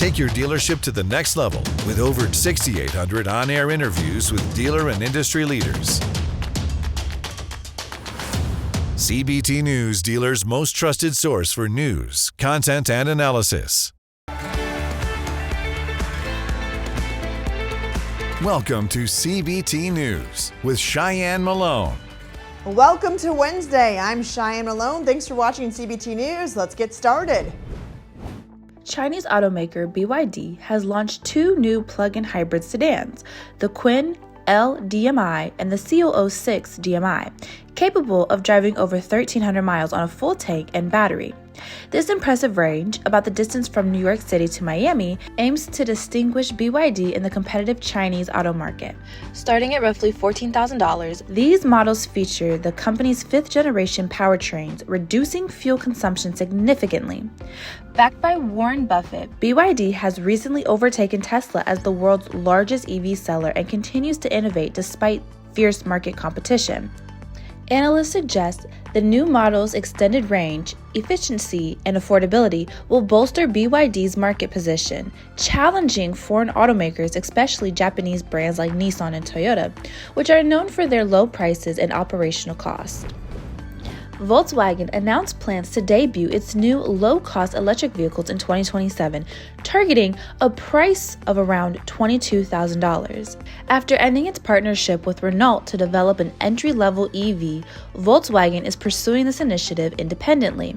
Take your dealership to the next level with over 6,800 on-air interviews with dealer and industry leaders. CBT News, dealers' most trusted source for news, content, and analysis. Welcome to CBT News with Cheyenne Malone. Welcome to Wednesday. I'm Cheyenne Malone. Thanks for watching CBT News. Let's get started. Chinese automaker BYD has launched two new plug-in hybrid sedans, the Quinn LDMI and the C006 DMI, capable of driving over 1,300 miles on a full tank and battery. This impressive range, about the distance from New York City to Miami, aims to distinguish BYD in the competitive Chinese auto market. Starting at roughly $14,000, these models feature the company's fifth-generation powertrains, reducing fuel consumption significantly. Backed by Warren Buffett, BYD has recently overtaken Tesla as the world's largest EV seller and continues to innovate despite fierce market competition. Analysts suggest the new model's extended range, efficiency, and affordability will bolster BYD's market position, challenging foreign automakers, especially Japanese brands like Nissan and Toyota, which are known for their low prices and operational cost. Volkswagen announced plans to debut its new low-cost electric vehicles in 2027, targeting a price of around $22,000. After ending its partnership with Renault to develop an entry-level EV, Volkswagen is pursuing this initiative independently.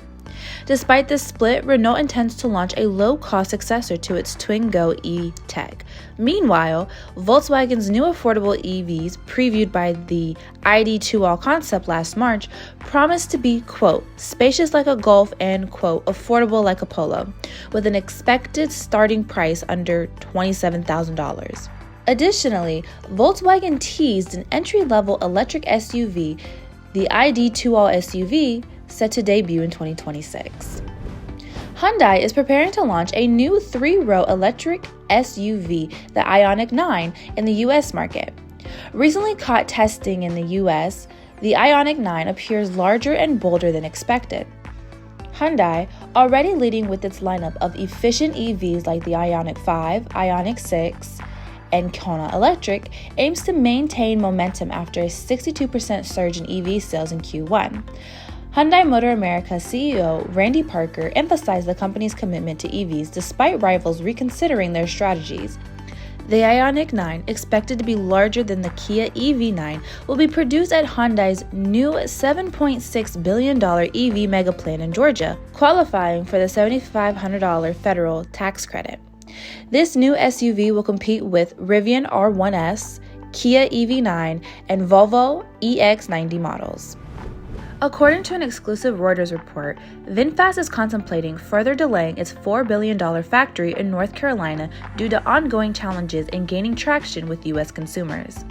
Despite this split, Renault intends to launch a low-cost successor to its Twingo E-Tech. Meanwhile, Volkswagen's new affordable EVs, previewed by the ID2All concept last March, promised to be, quote, spacious like a Golf and, quote, affordable like a Polo, with an expected starting price under $27,000. Additionally, Volkswagen teased an entry-level electric SUV, the ID2All SUV, set to debut in 2026. Hyundai is preparing to launch a new three-row electric SUV, the Ioniq 9, in the U.S. market. Recently caught testing in the U.S., the Ioniq 9 appears larger and bolder than expected. Hyundai, already leading with its lineup of efficient EVs like the Ioniq 5, Ioniq 6, and Kona Electric, aims to maintain momentum after a 62% surge in EV sales in Q1. Hyundai Motor America CEO Randy Parker emphasized the company's commitment to EVs despite rivals reconsidering their strategies. The Ioniq 9, expected to be larger than the Kia EV9, will be produced at Hyundai's new $7.6 billion EV mega plan in Georgia, qualifying for the $7,500 federal tax credit. This new SUV will compete with Rivian R1S, Kia EV9, and Volvo EX90 models. According to an exclusive Reuters report, Vinfast is contemplating further delaying its $4 billion factory in North Carolina due to ongoing challenges in gaining traction with U.S. consumers.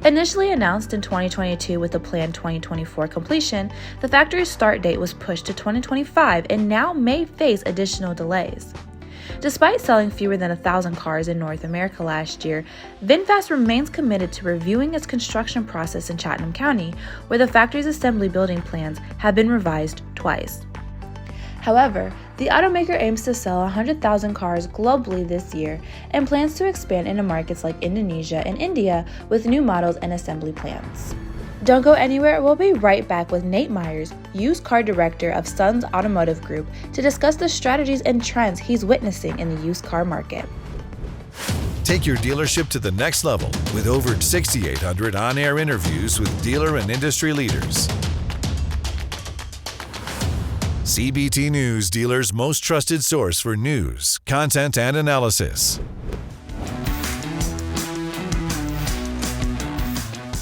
Initially announced in 2022 with a planned 2024 completion, the factory's start date was pushed to 2025 and now may face additional delays. Despite selling fewer than 1,000 cars in North America last year, Vinfast remains committed to reviewing its construction process in Chatham County, where the factory's assembly building plans have been revised twice. However, the automaker aims to sell 100,000 cars globally this year and plans to expand into markets like Indonesia and India with new models and assembly plans. Don't go anywhere, we'll be right back with Nate Myers, used car director of Sons Automotive Group, to discuss the strategies and trends he's witnessing in the used car market. Take your dealership to the next level with over 6,800 on-air interviews with dealer and industry leaders. CBT News, dealers' most trusted source for news, content, and analysis.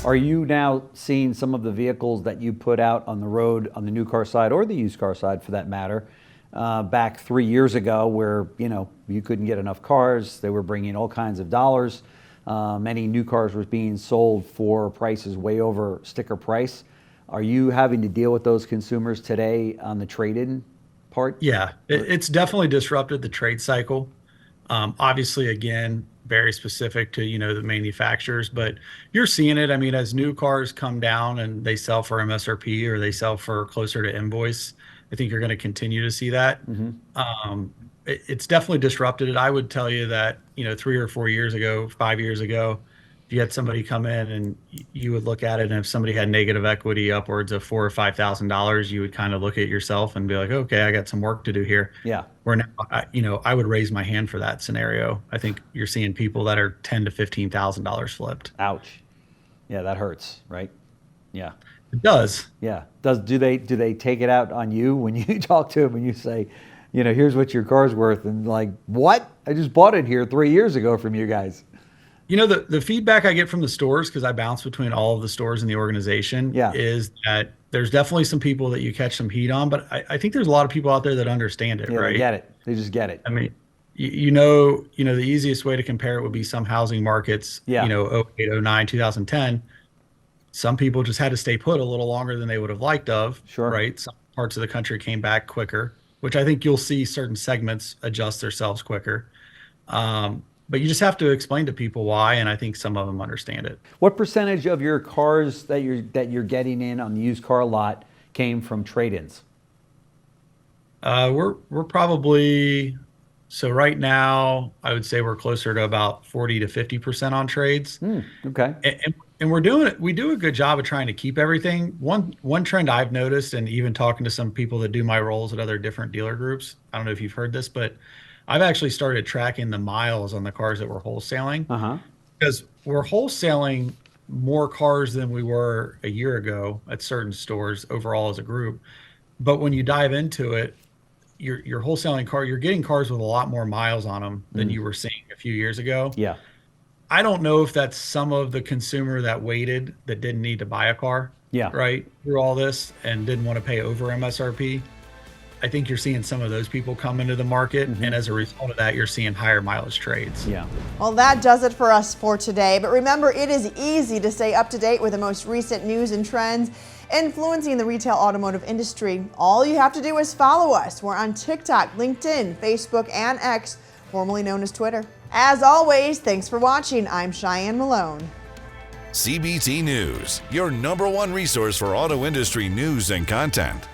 Are you now seeing some of the vehicles that you put out on the road on the new car side or the used car side for that matter, back 3 years ago where, you couldn't get enough cars, they were bringing all kinds of dollars. Many new cars were being sold for prices way over sticker price. Are you having to deal with those consumers today on the trade-in part? Yeah, it's definitely disrupted the trade cycle. Obviously, again, very specific to, the manufacturers, but you're seeing it. I mean, as new cars come down and they sell for MSRP or they sell for closer to invoice, I think you're going to continue to see that. It's definitely disrupted it. I would tell you that, 3 or 4 years ago, 5 years ago, if you had somebody come in and you would look at it, and if somebody had negative equity upwards of $4,000 or $5,000, you would kind of look at yourself and be like, okay, I got some work to do here. Yeah. Where now, I would raise my hand for that scenario. I think you're seeing people that are $10,000 to $15,000 flipped. Ouch. Yeah, that hurts, right? Yeah. It does. Yeah. Do they take it out on you when you talk to them and you say, here's what your car's worth, and like, what? I just bought it here 3 years ago from you guys. The feedback I get from the stores, because I bounce between all of the stores in the organization, is that there's definitely some people that you catch some heat on, but I think there's a lot of people out there that understand it, right? They get it. They just get it. I mean, the easiest way to compare it would be some housing markets, 08, 09, 2010. Some people just had to stay put a little longer than they would have liked of, Sure. right? Some parts of the country came back quicker, which I think you'll see certain segments adjust themselves quicker. But you just have to explain to people why, and I think some of them understand it. What percentage of your cars that you're getting in on the used car lot came from trade-ins? We're probably, so right now I would say we're closer to about 40 to 50% on trades. Okay. And we do a good job of trying to keep everything. One trend I've noticed, and even talking to some people that do my roles at other different dealer groups, I don't know if you've heard this, but I've actually started tracking the miles on the cars that we're wholesaling, because we're wholesaling more cars than we were a year ago at certain stores overall as a group. But when you dive into it, you're wholesaling you're getting cars with a lot more miles on them than you were seeing a few years ago. Yeah. I don't know if that's some of the consumer that waited, that didn't need to buy a car, right, through all this and didn't want to pay over MSRP. I think you're seeing some of those people come into the market, and as a result of that, you're seeing higher mileage trades. Yeah. Well, that does it for us for today. But remember, it is easy to stay up to date with the most recent news and trends influencing the retail automotive industry. All you have to do is follow us. We're on TikTok, LinkedIn, Facebook, and X, formerly known as Twitter. As always, thanks for watching. I'm Cheyenne Malone. CBT News, your #1 resource for auto industry news and content.